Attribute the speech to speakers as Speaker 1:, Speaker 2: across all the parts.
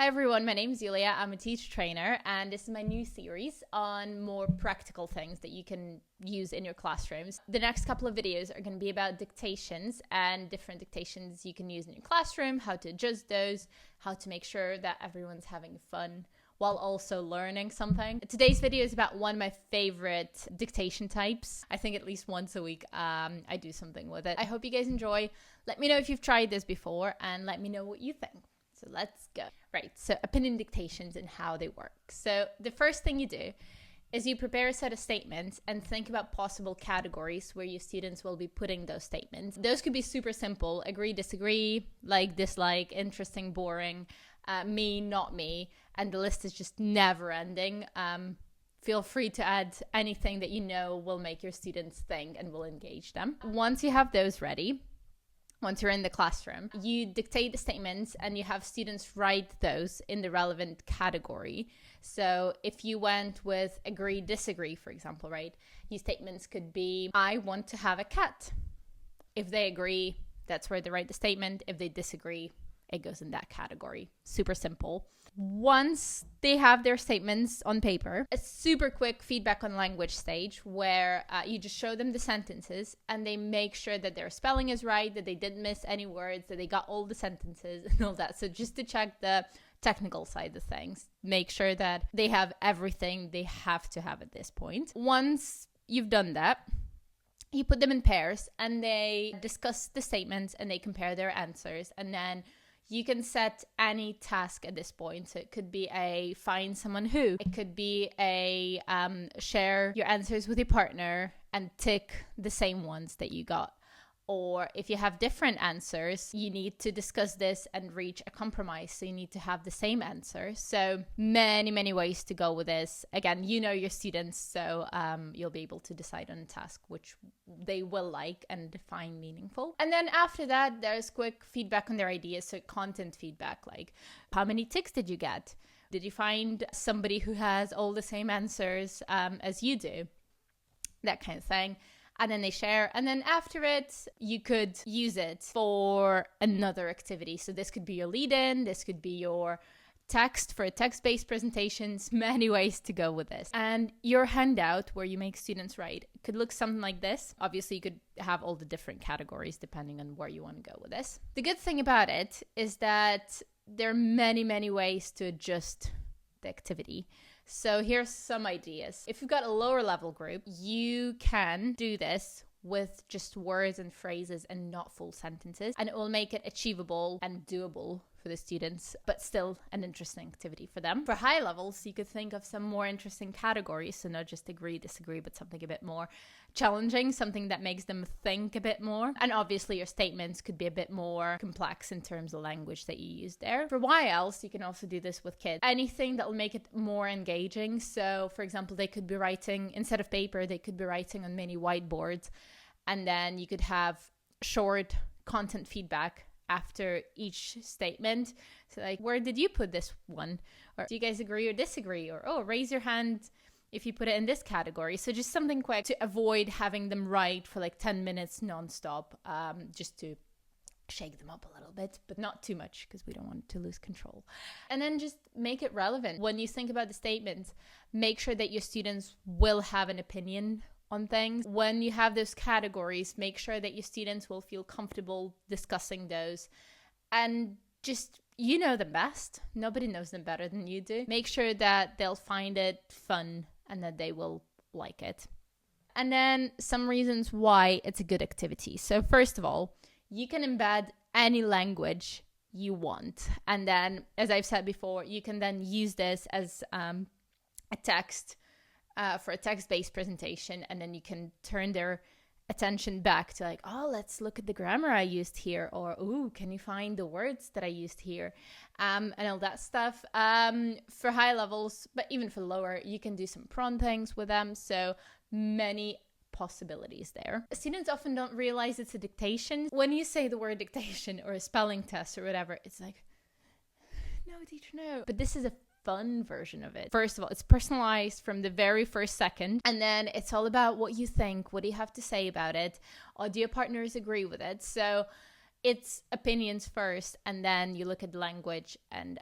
Speaker 1: Hi everyone, my name is Yulia. I'm a teacher trainer, and this is my new series on more practical things that you can use in your classrooms. The next couple of videos are going to be about dictations and different dictations you can use in your classroom, how to adjust those, how to make sure that everyone's having fun while also learning something. Today's video is about one of my favorite dictation types. I think at least once a week I do something with it. I hope you guys enjoy. Let me know if you've tried this before and let me know what you think. So let's go. Right, so opinion dictations and how they work. So the first thing you do is you prepare a set of statements and think about possible categories where your students will be putting those statements. Those could be super simple: agree, disagree, like, dislike, interesting, boring, me, not me, and the list is just never ending. Feel free to add anything that you know will make your students think and will engage them. Once you have those ready, once you're in the classroom, you dictate the statements and you have students write those in the relevant category. So if you went with agree, disagree, for example, right? Your statements could be, I want to have a cat. If they agree, that's where they write the statement. If they disagree, it goes in that category. Super simple. Once they have their statements on paper, a super quick feedback on language stage where you just show them the sentences and they make sure that their spelling is right, that they didn't miss any words, that they got all the sentences and all that. So just to check the technical side of things, make sure that they have everything they have to have at this point. Once you've done that, you put them in pairs and they discuss the statements and they compare their answers, and then you can set any task at this point. So it could be a find someone who, it could be a share your answers with your partner and tick the same ones that you got. Or if you have different answers, you need to discuss this and reach a compromise. So you need to have the same answer. So many ways to go with this. Again, you know your students, so you'll be able to decide on a task which they will like and find meaningful. And then after that, there's quick feedback on their ideas. So content feedback, like how many ticks did you get? Did you find somebody who has all the same answers as you do? That kind of thing. And then they share. And then after it, you could use it for another activity. So this could be your lead-in. This could be your text for a text-based presentations. Many ways to go with this. And your handout where you make students write could look something like this. Obviously, you could have all the different categories depending on where you want to go with this. The good thing about it is that there are many ways to adjust the activity. So here's some ideas. If you've got a lower level group, you can do this with just words and phrases and not full sentences, and it will make it achievable and doable for the students, but still an interesting activity for them. For high levels, you could think of some more interesting categories, so not just agree, disagree, but something a bit more challenging, something that makes them think a bit more. And obviously your statements could be a bit more complex in terms of language that you use there. For YLs, you can also do this with kids. Anything that will make it more engaging. So for example, they could be writing, instead of paper, they could be writing on mini whiteboards, and then you could have short content feedback after each statement. So like, where did you put this one? Or do you guys agree or disagree? Or, oh, raise your hand if you put it in this category. So just something quick to avoid having them write for like 10 minutes nonstop, just to shake them up a little bit, but not too much because we don't want to lose control. And then just make it relevant. When you think about the statements, make sure that your students will have an opinion on things. When you have those categories, make sure that your students will feel comfortable discussing those. And just, you know them best. Nobody knows them better than you do. Make sure that they'll find it fun and that they will like it. And then some reasons why it's a good activity. So first of all, you can embed any language you want. And then, as I've said before, you can then use this as a text for a text-based presentation, and then you can turn their attention back to like, oh, let's look at the grammar I used here, or ooh, can you find the words that I used here, and all that stuff. For high levels, but even for lower, you can do some promptings with them. So many possibilities there. Students often don't realize it's a dictation. When you say the word dictation or a spelling test or whatever, it's like, no, teacher, no. But this is a fun version of it. First of all, it's personalized from the very first second, and then it's all about what you think, what do you have to say about it, or do your partners agree with it? So it's opinions first, and then you look at the language, and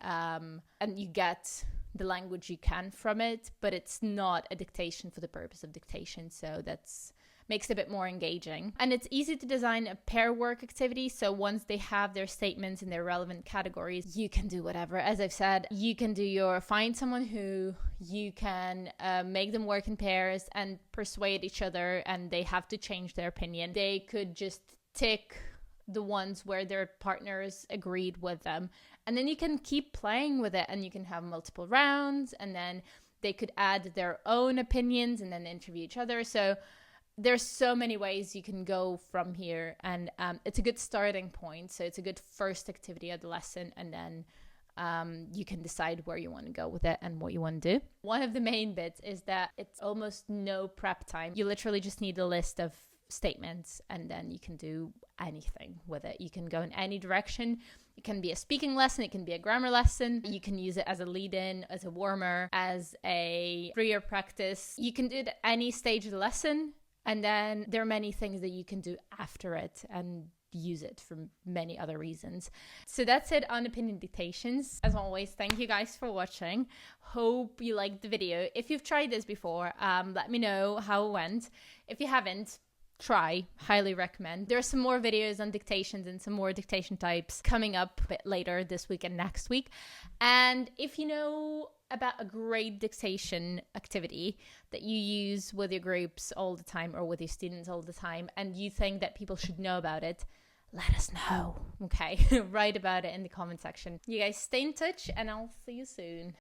Speaker 1: you get the language you can from it, but it's not a dictation for the purpose of dictation. So that's makes it a bit more engaging. And it's easy to design a pair work activity. So once they have their statements in their relevant categories, you can do whatever. As I've said, you can do your find someone who, you can make them work in pairs and persuade each other, and they have to change their opinion. They could just tick the ones where their partners agreed with them. And then you can keep playing with it, and you can have multiple rounds, and then they could add their own opinions and then interview each other. So there's so many ways you can go from here, and it's a good starting point. So it's a good first activity of the lesson, and then you can decide where you want to go with it and what you want to do. One of the main bits is that it's almost no prep time. You literally just need a list of statements, and then you can do anything with it. You can go in any direction. It can be a speaking lesson, it can be a grammar lesson. You can use it as a lead-in, as a warmer, as a freer practice. You can do it at any stage of the lesson. And then there are many things that you can do after it and use it for many other reasons. So that's it on opinion dictations. As always, thank you guys for watching. Hope you liked the video. If you've tried this before, let me know how it went. If you haven't, try. Highly recommend. There are some more videos on dictations and some more dictation types coming up a bit later this week and next week. And if you know about a great dictation activity that you use with your groups all the time or with your students all the time, and you think that people should know about it, let us know. Okay, write about it in the comment section. You guys stay in touch, and I'll see you soon.